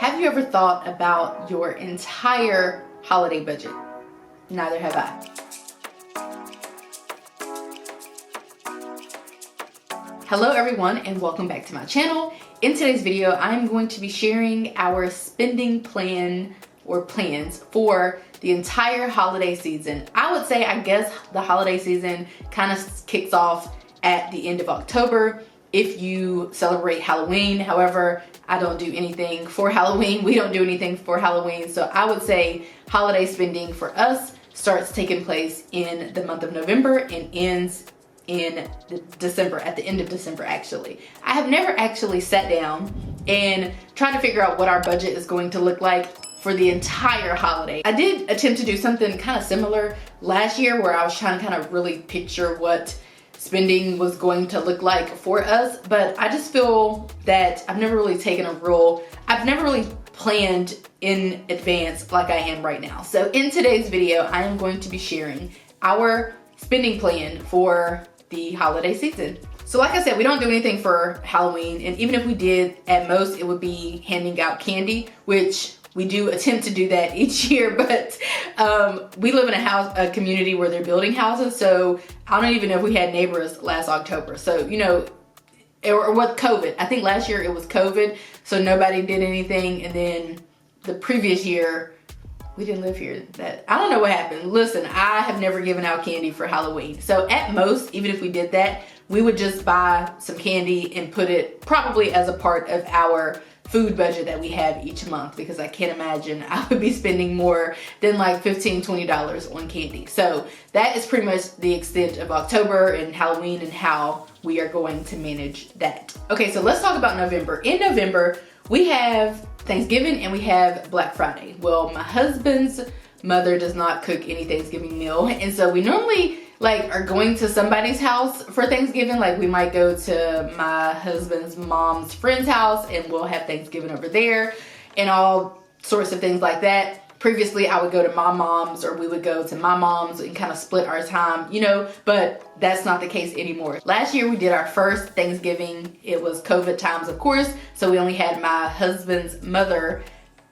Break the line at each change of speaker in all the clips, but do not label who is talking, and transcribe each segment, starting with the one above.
Have you ever thought about your entire holiday budget? Neither have I. Hello everyone and welcome back to my channel. In today's video, I'm going to be sharing our spending plan or plans for the entire holiday season. I would say, I guess the holiday season kind of kicks off at the end of October if you celebrate Halloween. However, I don't do anything for Halloween. We don't do anything for Halloween. So I would say holiday spending for us starts taking place in the month of November and ends in December, at the end of December actually. I have never actually sat down and tried to figure out what our budget is going to look like for the entire holiday. I did attempt to do something kind of similar last year where I was trying to kind of really picture what spending was going to look like for us, but I just feel that I've never really planned in advance like I am right now. So in today's video, I am going to be sharing our spending plan for the holiday season. So like I said, we don't do anything for Halloween, and even if we did, at most it would be handing out candy, which we do attempt to do that each year, but we live in a community where they're building houses, so I don't even know if we had neighbors last October. So, you know, or what, COVID. I think last year it was COVID, so nobody did anything, and then the previous year, we didn't live here. I don't know what happened. Listen, I have never given out candy for Halloween. So at most, even if we did that, we would just buy some candy and put it probably as a part of our food budget that we have each month, because I can't imagine I would be spending more than like $15, $20 on candy. So that is pretty much the extent of October and Halloween and how we are going to manage that. Okay, so let's talk about November. In November, we have Thanksgiving and we have Black Friday. Well, my husband's mother does not cook any Thanksgiving meal, and so we normally are going to somebody's house for Thanksgiving. Like we might go to my husband's mom's friend's house and we'll have Thanksgiving over there and all sorts of things like that. Previously, I would go to my mom's or we would go to my mom's and kind of split our time, you know, but that's not the case anymore. Last year we did our first Thanksgiving. It was COVID times, of course, so we only had my husband's mother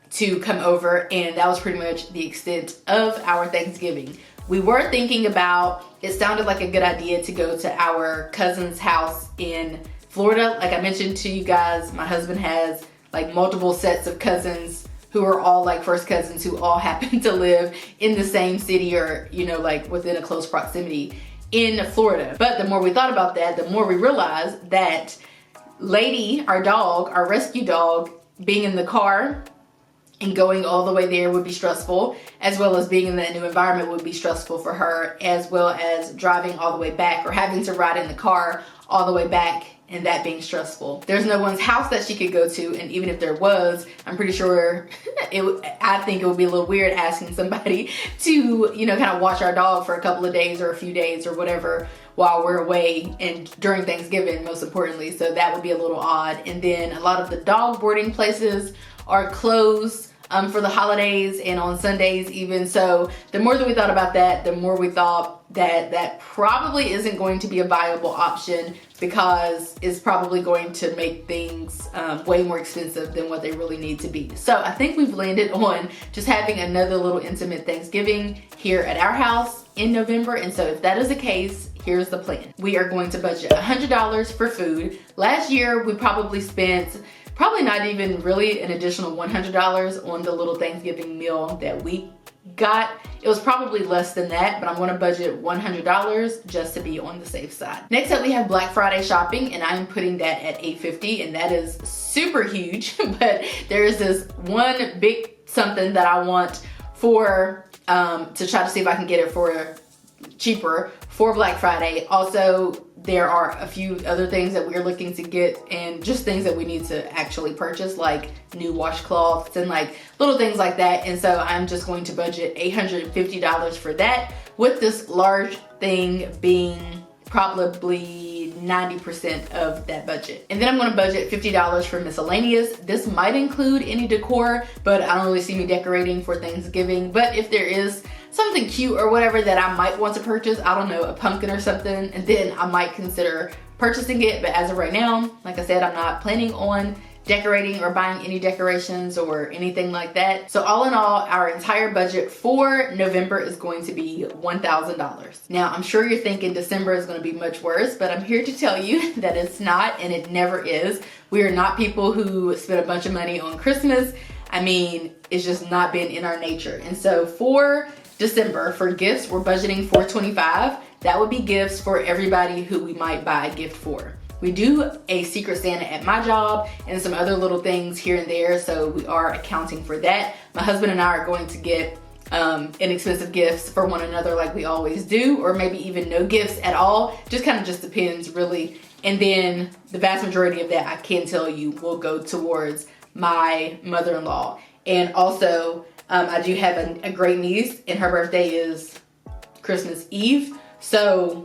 to come over, and that was pretty much the extent of our Thanksgiving. We were thinking about, it sounded like a good idea to go to our cousin's house in Florida. Like I mentioned to you guys, my husband has like multiple sets of cousins who are all like first cousins who all happen to live in the same city or, you know, like within a close proximity in Florida. But the more we thought about that, the more we realized that Lady, our dog, our rescue dog, being in the car and going all the way there would be stressful, as well as being in that new environment would be stressful for her, as well as driving all the way back or having to ride in the car all the way back and that being stressful. There's no one's house that she could go to, and even if there was, I'm pretty sure I think it would be a little weird asking somebody to, you know, kind of watch our dog for a couple of days or a few days or whatever while we're away, and during Thanksgiving most importantly, so that would be a little odd. And then a lot of the dog boarding places are closed for the holidays and on Sundays even. So the more that we thought about that, the more we thought that that probably isn't going to be a viable option, because it's probably going to make things way more expensive than what they really need to be. So I think we've landed on just having another little intimate Thanksgiving here at our house in November. And so if that is the case, here's the plan. We are going to budget $100 for food. Last year we probably spent not even really an additional $100 on the little Thanksgiving meal that we got. It was probably less than that, but I'm going to budget $100 just to be on the safe side. Next up, we have Black Friday shopping, and I'm putting that at $850, and that is super huge. But there is this one big something that I want for to try to see if I can get it for cheaper for Black Friday. Also, there are a few other things that we're looking to get, and just things that we need to actually purchase, like new washcloths and like little things like that. And so I'm just going to budget $850 for that, with this large thing being probably 90% of that budget. And then I'm going to budget $50 for miscellaneous. This might include any decor, but I don't really see me decorating for Thanksgiving. But if there is something cute or whatever that I might want to purchase, I don't know, a pumpkin or something, and then I might consider purchasing it. But as of right now, like I said, I'm not planning on decorating or buying any decorations or anything like that. So all in all, our entire budget for November is going to be $1,000. Now, I'm sure you're thinking December is going to be much worse, but I'm here to tell you that it's not, and it never is. We are not people who spend a bunch of money on Christmas. I mean, it's just not been in our nature. And so for December, for gifts, we're budgeting $425. That would be gifts for everybody who we might buy a gift for. We do a Secret Santa at my job and some other little things here and there, so we are accounting for that. My husband and I are going to get inexpensive gifts for one another like we always do, or maybe even no gifts at all. Just kind of just depends really. And then the vast majority of that, I can tell you, will go towards my mother-in-law. And also, I do have a great niece, and her birthday is Christmas Eve. So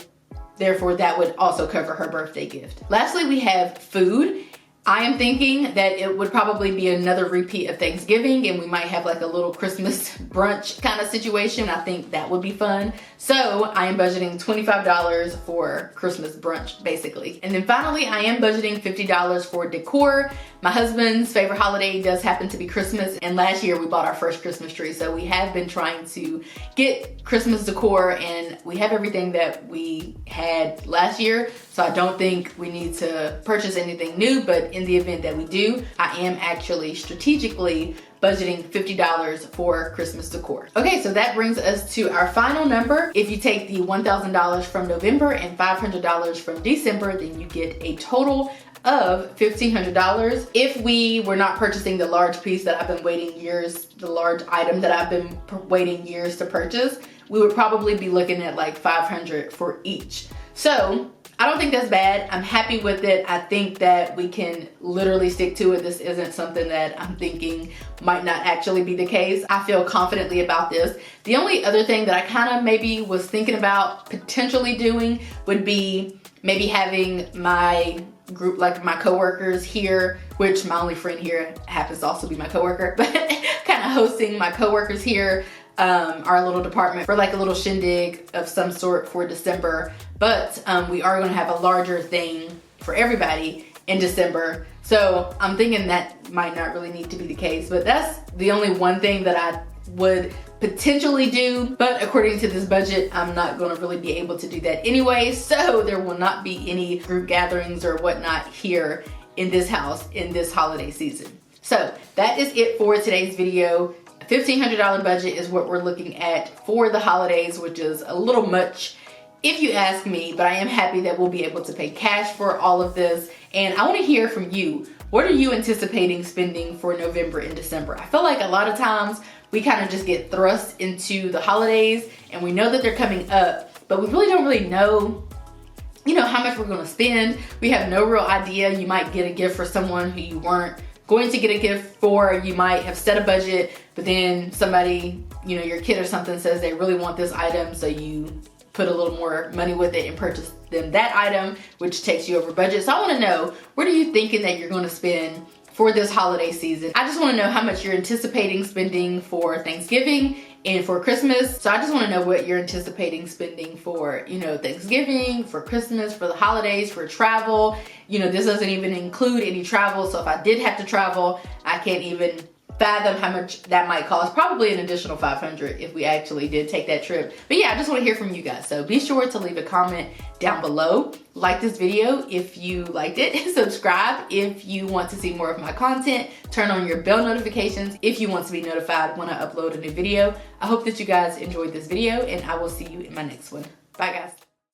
therefore, that would also cover her birthday gift. Lastly, we have food. I am thinking that it would probably be another repeat of Thanksgiving, and we might have like a little Christmas brunch kind of situation. I think that would be fun. So I am budgeting $25 for Christmas brunch, basically. And then finally, I am budgeting $50 for decor. My husband's favorite holiday does happen to be Christmas, and last year we bought our first Christmas tree. So we have been trying to get Christmas decor, and we have everything that we had last year. So I don't think we need to purchase anything new, but in the event that we do, I am actually strategically budgeting $50 for Christmas decor. Okay, so that brings us to our final number. If you take the $1,000 from November and $500 from December, then you get a total of $1,500. If we were not purchasing the large piece that I've been waiting years, the large item that I've been waiting years to purchase, we would probably be looking at like $500 for each. So I don't think that's bad. I'm happy with it. I think that we can literally stick to it. This isn't something that I'm thinking might not actually be the case. I feel confidently about this. The only other thing that I kind of maybe was thinking about potentially doing would be maybe having my group, like my coworkers here, which my only friend here happens to also be my coworker, but kind of hosting my coworkers here, our little department, for like a little shindig of some sort for December. But we are going to have a larger thing for everybody in December. So I'm thinking that might not really need to be the case, but that's the only one thing that I would potentially do. But according to this budget, I'm not going to really be able to do that anyway. So there will not be any group gatherings or whatnot here in this house in this holiday season. So that is it for today's video. $1,500 budget is what we're looking at for the holidays, which is a little much if you ask me, but I am happy that we'll be able to pay cash for all of this. And I want to hear from you. What are you anticipating spending for November and December? I feel like a lot of times we kind of just get thrust into the holidays and we know that they're coming up, but we really don't really know, how much we're going to spend. We have no real idea. You might get a gift for someone who you weren't going to get a gift for. You might have set a budget, but then somebody, your kid or something says they really want this item, so you put a little more money with it and purchase them that item, which takes you over budget. So I want to know, what are you thinking that you're going to spend for this holiday season? I just want to know how much you're anticipating spending for Thanksgiving and for Christmas. So I just want to know what you're anticipating spending for, Thanksgiving, for Christmas, for the holidays, for travel. This doesn't even include any travel. So if I did have to travel, I can't even fathom how much that might cost. Probably an additional $500 if we actually did take that trip. But yeah, I just want to hear from you guys. So be sure to leave a comment down below. Like this video if you liked it. Subscribe if you want to see more of my content. Turn on your bell notifications if you want to be notified when I upload a new video. I hope that you guys enjoyed this video, and I will see you in my next one. Bye guys.